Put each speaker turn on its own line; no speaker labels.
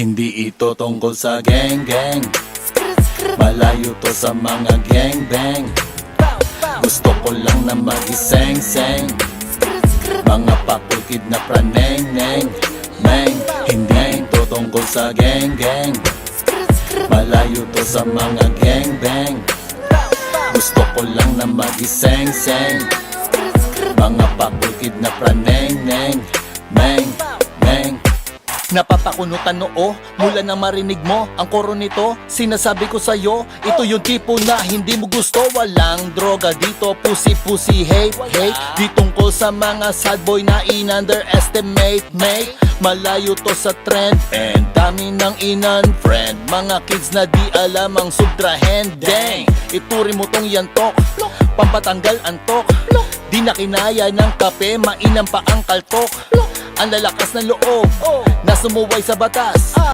Hindi ito tungkol sa gang-gang, malayo to sa mga gang-bang. Gusto ko lang na magiseng-seng, mga papukid na praneng-neng. Meng, hindi ito tungkol sa gang-gang, malayo to sa mga gang-bang. Gusto ko lang na magiseng-seng, mga papukid na praneng-neng. Meng, meng. Napapakunutan noo, mula nang marinig mo ang koro nito. Sinasabi ko sa'yo, ito yung tipo na hindi mo gusto. Walang droga dito, pussy, hate di tungkol sa mga sad boy na in-underestimate, mate. Malayo to sa trend, and dami ng in-unfriend. Mga kids na di alam ang subtrahen. Dang, ituri mo tong yantok, pampatanggal antok. Di na kinaya ng kape, mainam pa ang kaltok. Ang lalakas ng loob na sumuway sa batas.